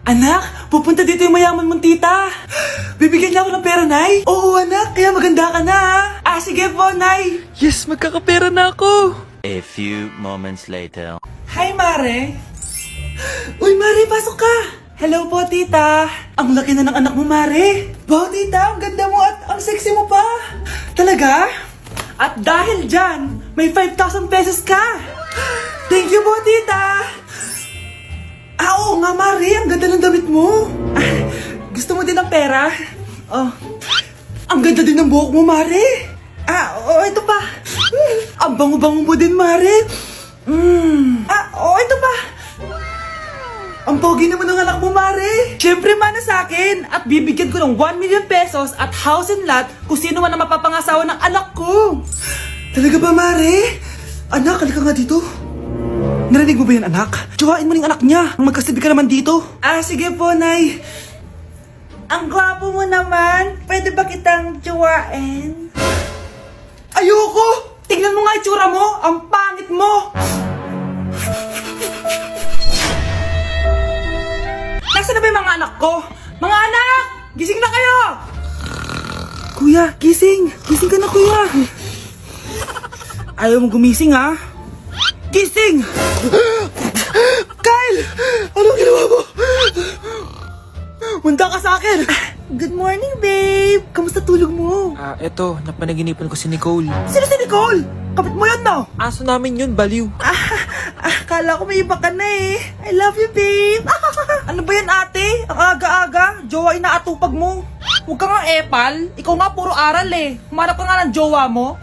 Anak, pupunta dito yung mayaman mong tita. Bibigyan niya ako ng pera, Nay. Oo, anak, kaya maganda ka na. Sige po, Nay. Yes, magkakapera na ako. A few moments later. Hi, Mare. Uy, Mare, pasok ka. Hello po, tita. Ang laki na ng anak mo, Mare. Wow, tita, ang ganda mo at ang sexy mo pa. Talaga? At dahil dyan, may 5,000 pesos ka. Thank you po, tita. Oo nga, Mare, ang ganda ng damit mo. Gusto mo din ng pera? Oh, ang ganda din ng buhok mo, Mare. Ito pa. Ang bango-bango mo din, Mare. Ito pa. Ang pogi naman ng anak mo, Mare. Siyempre, mana sa akin. At bibigyan ko ng 1 million pesos at house and lot kung sino man ang mapapangasawa ng anak ko. Talaga ba, Mare? Anak, halika nga dito. Narinig mo ba yan, anak? Tsuhain mo rin anak niya. Ang magkasabi ka naman dito. Sige po, Nay. Ang gwapo mo naman. Pwede ba kitang tsuhain? Ayoko! Tingnan mo nga itsura mo. Ang pangit mo. Nasaan na ba yung mga anak ko? Mga anak! Gising na kayo! Kuya, gising! Gising ka na, kuya! Ayaw mo gumising, ha? Gising! Kyle! Anong ginawa mo? Munda ka sa akin! Good morning, babe! Kamusta tulog mo? Eto, napanaginipan ko si Nicole. Sino si Nicole? Kapit mo yun, no? Aso namin yun, baliw. Kala ko may iba ka na eh. I love you, babe. Ano ba yan, ate? Ang aga-aga. Jowa inaatupag mo. Huwag ka nga epal. Ikaw nga puro aral eh. Humanap ka nga ng jowa mo.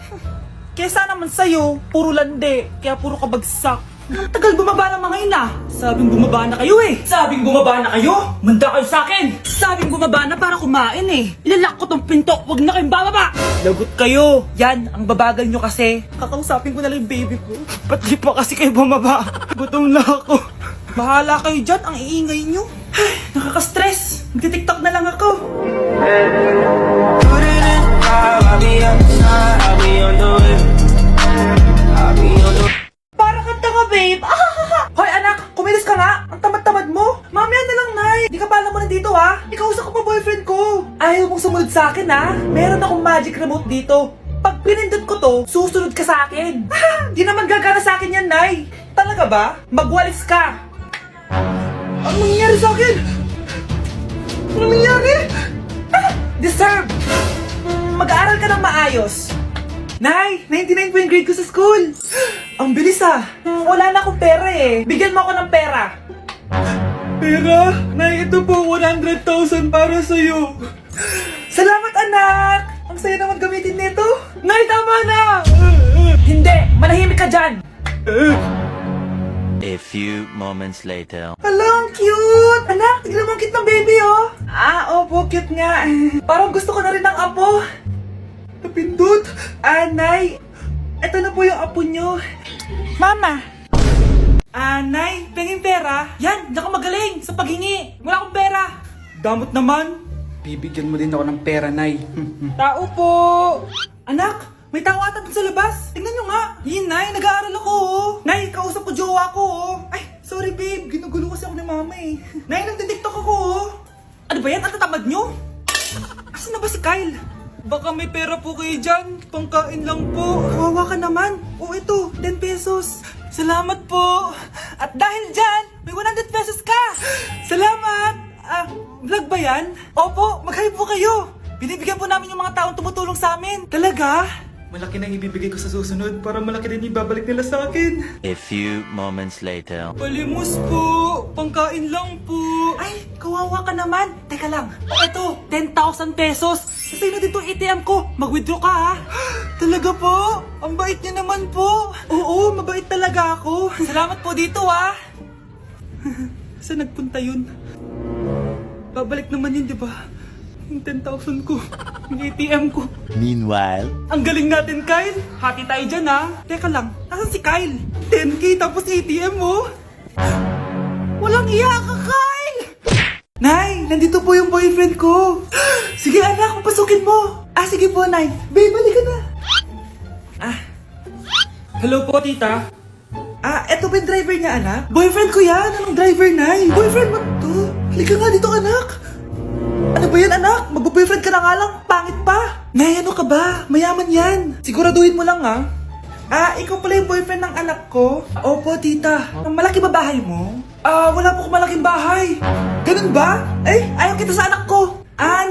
Kesa naman sa'yo, puro lande. Kaya puro kabagsak. Ang tagal bumaba ng mga ina. Sabing bumaba na kayo eh. Sabing bumaba na kayo. Manda kayo sa akin. Sabing bumaba na para kumain eh. Ilalak ko tong pinto. Huwag na kayong bababa. Lagot kayo. Yan, ang babagal nyo kasi. Kakausapin ko na lang yung baby ko. Ba't di pa kasi kayo bumaba? Gutom na ako. Bahala kayo dyan. Ang iingay nyo. Ay, nakaka-stress. Magti-tiktok na lang ako. Para kang tanga, babe. Hoy, anak, kumilos ka nga. Ang tamad-tamad mo. Mamaya na lang, Nay. Di ka pa alam mo nandito, ha? Ikausap ko pa boyfriend ko. Ayaw mong sumunod sa akin, ha? Meron akong magic remote dito. Pag pinindot ko to, susunod ka sa akin. Di naman gagana sa akin yan, Nay. Talaga ba? Magwalis ka. Ano nangyayari sa akin? Ano nangyayari? Deserve. Mag-aaral ka ng maayos. Nay, 99 po yung grade ko sa school. Ang bilis wala na akong pera eh. Bigyan mo ako ng pera. Pera? Nay, ito po 100,000 para sa'yo. Salamat, anak. Ang saya naman gamitin nito. Nay, tama na. Hindi, manahimik ka dyan. A few moments later. Hala, ang cute. Anak, tignan mo ang cute ng baby, oh. Opo, cute nga. Parang gusto ko na rin ng apo. Napindot. Nay, eto na po yung apo nyo. Mama. Nay, penging pera? Yan, di ako magaling sa paghingi. Wala akong pera. Damot naman. Bibigyan mo din ako ng pera, Nay. Tao po. Anak, may tao ata dun sa labas. Tingnan nyo nga. Yun, Nay, nag-aaral ako, oh. Nay, kausap ko jowa ko, oh. Ay, sorry, babe. Ginugulo kasi ako ni mama, eh. Nay, nagtitiktok ako, oh. Ano ba yan? Ang tatamad nyo? Asan na ba si Kyle? Baka may pera po kayo dyan. Pangkain lang po. Kawawa ka naman. Ito, 10 pesos. Salamat po. At dahil dyan, may 100 pesos ka. Salamat. Vlog ba yan? Opo, mag-hi po kayo. Binibigyan po namin yung mga taong tumutulong sa amin. Talaga? Malaki na ibibigay ko sa susunod para malaki din ibabalik nila sa akin. A few moments later. Palimos po. Pangkain lang po. Ay, kawawa ka naman. Teka lang. Ito, 10,000 pesos. Sasay na dito ATM ko. Mag-withdraw ka, ha? Talaga po? Ang bait niya naman po. Oo, mabait talaga ako. Salamat po dito, ha? Saan nagpunta yun? Babalik naman yun, di ba? Yung 10,000 ko. Yung ATM ko. Meanwhile. Ang galing natin, Kyle. Hati tayo dyan, ha? Teka lang, nasan si Kyle? 10K tapos ATM, oh. Walang iya ka, Kyle! Nay, nandito po yung boyfriend ko. Sige, anak, papasukin mo. Sige po, Nay. Babe, balik ka na. Hello po, tita. Eto ba yung driver niya, anak? Boyfriend ko yan. Anong driver, Nay? Boyfriend mo to? Halika nga dito, anak. Ano ba yan, anak? Mag-boyfriend ka na nga lang, pangit pa. Nay, ano ka ba? Mayaman yan. Siguraduhin mo lang, ha? Ikaw pala yung boyfriend ng anak ko? Opo, tita. Malaki ba bahay mo? Wala po akong malaking bahay. Ganun ba? Ayaw kita sa anak ko.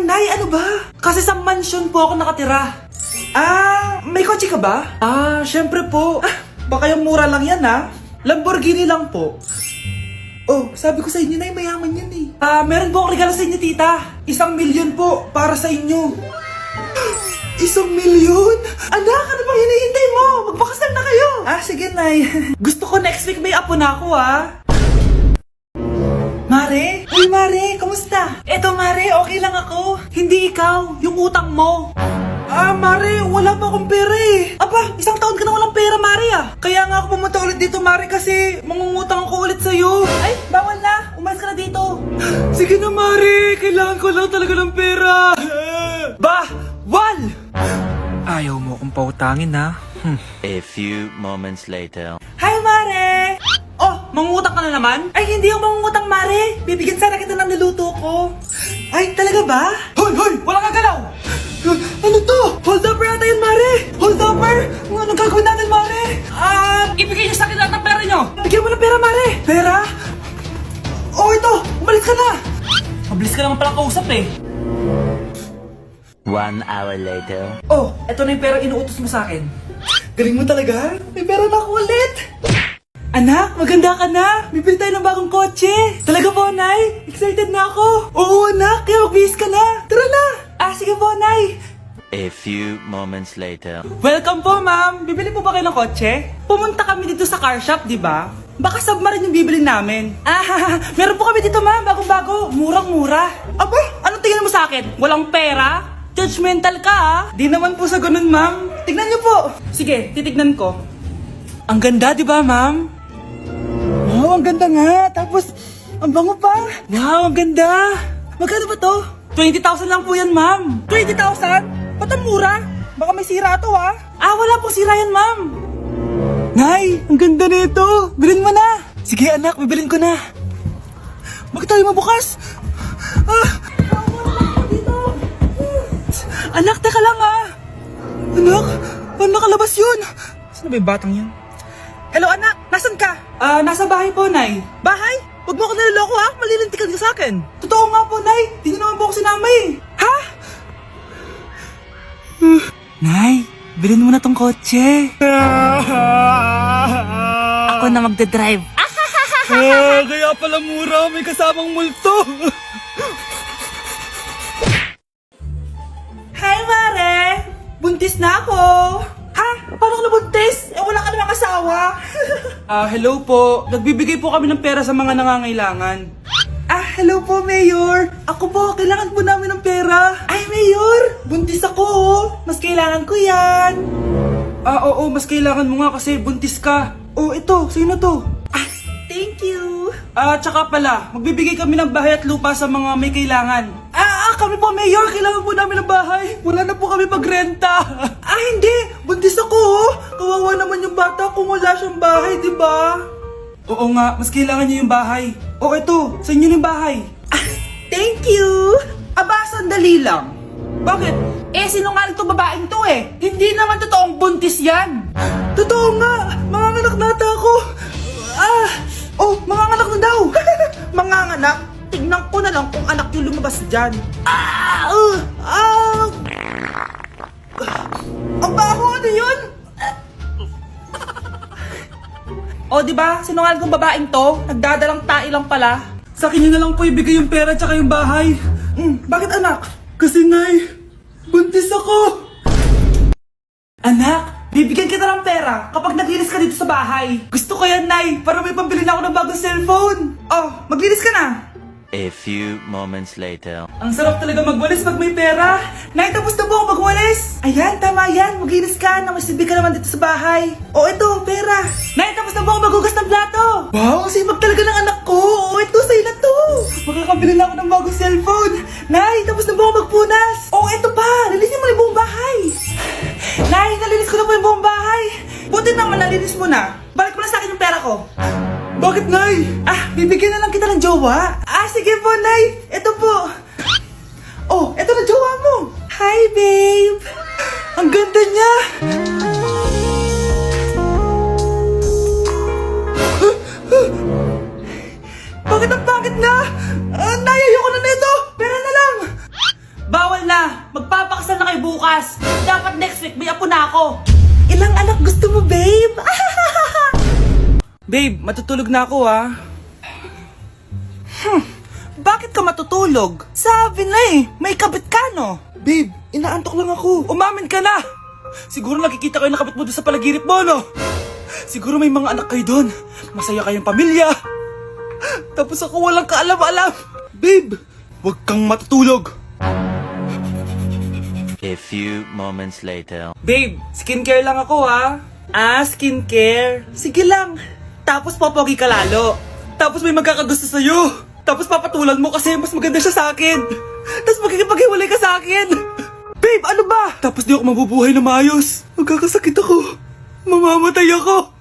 Nay, ano ba? Kasi sa mansion po ako nakatira. May kotse ka ba? Syempre po. Baka yung mura lang yan, ha? Lamborghini lang po. Oh, sabi ko sa inyo, Nay, mayaman yan eh. Meron po akong regalo sa inyo, tita. 1,000,000 po para sa inyo. 1,000,000? Anak, ano bang hinihintay mo? Magpakasal na kayo. Sige, Nay. Gusto ko next week may apo na ako, Mare? Uy, Mare, kamusta? Eto, Mare, okay lang ako. Hindi ikaw, yung utang mo. Mare, wala pa akong pera eh. Aba, 1 taon ka na walang pera, Mare Kaya nga ako pumunta ulit dito, Mare, kasi mangungutang ako ulit sa'yo. Ay, bawal na. Umalis ka na dito. Sige na, Mare. Kailangan ko lang talaga ng pera. Bawal! Ayaw mo akong pautangin ha. A few moments later. Hi, Mare! Oh, mangungutang ka na naman? Ay, hindi ako mangungutang, Mare. Bibigyan sana kita ng niluto ko. Ay, talaga ba? Hoy! Wala kang galaw! Ano to? Hold upper yata yun, Mare! Hold upper? Anong gagawin natin, Mare? Ibigay niyo sa akin lahat ng pera niyo! Bigyan mo ng pera, Mare! Pera? Oh, ito! Umalis ka na! Mabilis ka naman palang kausap eh. 1 hour later. Oh, eto na yung pera inuutos mo sa akin. Galing mo talaga. May pera na ako ulit. Anak, maganda ka na. Bibili tayo ng bagong kotse. Talaga po, Nay? Excited na ako. Oo, anak. Kaya magbihis ka na. Tara na. Sige po, Nay. A few moments later. Welcome po, ma'am. Bibili po ba kayo ng kotse? Pumunta kami dito sa car shop, di ba? Baka submarine yung bibili namin. Meron po kami dito, ma'am. Bagong-bago. Murang-mura. Aba, anong tingin mo sa akin? Walang pera? Judgmental ka, Di naman po sa ganun, ma'am. Tignan niyo po. Sige, titignan ko. Ang ganda, di ba, ma'am? Wow, ang ganda nga. Tapos, ang bango pa. Wow, ang ganda. Magkano ba to? 20,000 lang po yan, ma'am. 20,000? Ba't ang mura? Baka may sira to, wala pong sira yan, ma'am. Nay, ang ganda nito. Bilhin mo na. Sige, anak, bibilin ko na. Bakit tayo mabukas? Anak, teka lang, Anak, paano nakalabas yun? Saan ba yung batang yan? Hello, anak. Nasaan ka? Nasa bahay po, Nay. Bahay? Huwag mo ako naloloko, Malilintikan ka sa akin. Totoo nga po, Nay. Di naman po ako sinama eh. Ha? Nay, bilhin mo na tong kotse. Ako na magdadrive. Kaya pala mura. May kasamang multo. Hi, Mare! Buntis na ako! Ha? Paano ka nabuntis? Wala ka namang asawa. Hello po. Nagbibigay po kami ng pera sa mga nangangailangan. Hello po, Mayor. Ako po, kailangan po namin ng pera. Ay, Mayor! Buntis ako, Mas kailangan ko yan. Oo, mas kailangan mo nga kasi buntis ka. Oh, ito. Sino to? Thank you. Tsaka pala, magbibigay kami ng bahay at lupa sa mga may kailangan. Kami po, Mayor. Kailangan po namin ng bahay. Wala na po kami pagrenta. Hindi. Buntis ako, Kawawa naman yung bata kung wala siyang bahay, di ba? Oo nga, mas kailangan niyo yung bahay. Ito. Sa inyo yung bahay. Thank you. Sandali lang. Bakit? Sinungaling to babaeng to Hindi naman totoong buntis yan. Totoo nga. Manganganak na ata ako. Manganganak na daw. Manganganak? Tignan ko na lang kung anak yung lumabas dyan. Ang baho, ano yun? Diba? Sinungaling kong babaeng to. Nagdadalang tae lang pala. Sa akin nyo na lang po ibigay yung pera tsaka yung bahay. Bakit, anak? Kasi, Nay, buntis ako. Anak, bibigyan kita ng pera kapag naglinis ka dito sa bahay. Gusto ko yan, Nay, para may pambili na ako ng bagong cellphone. Maglinis ka na. A few moments later. Ang sarap talaga magwalis pag may pera. Nay, tapos na po ako magwalis. Ayan, tama yan. Maglinis ka na masibig ka naman dito sa bahay. Ito, pera. Nay, tapos na po ako magugas ng plato. Wow, sipag talaga ng anak ko. Ito, sa'yo na to. Makakabili na ako ng bagong cellphone. Nay, tapos na po ako magpunas. Ito pa. Linisin mo na yung buong bahay. Nay, nalinis ko na po yung buong bahay. Buti naman nalinis mo na. Balik mo na sa akin yung pera ko. Bakit, Nay? Bibigyan na lang kita ng jowa. Sige po, Nay. Ito po. Oh, ito na jowa mo. Hi, babe. Ang ganda niya. Bakit ang pangit na? Nay, ayoko na nito. Pera na lang. Bawal na! Magpapakasal na kayo bukas! Dapat next week may apo na ako! Ilang anak gusto mo, babe? Babe, matutulog na ako, Bakit ka matutulog? Sabi na may kabit ka, no? Babe, inaantok lang ako. Umamin ka na! Siguro nakikita ko yung nakabit mo doon sa palaginip mo, no? Siguro may mga anak kayo doon. Masaya kayong pamilya. Tapos ako walang kaalam-alam. Babe, huwag kang matutulog. A few moments later. Babe, skincare lang ako, skincare. Sige lang. Tapos popogi ka lalo. Tapos may magkakagusto sa'yo. Tapos papatulan mo kasi mas maganda siya sa akin. Tapos magkikipaghiwalay ka sa akin. Babe, ano ba? Tapos di ako mabubuhay na maayos. Magkakasakit ako. Mamamatay ako.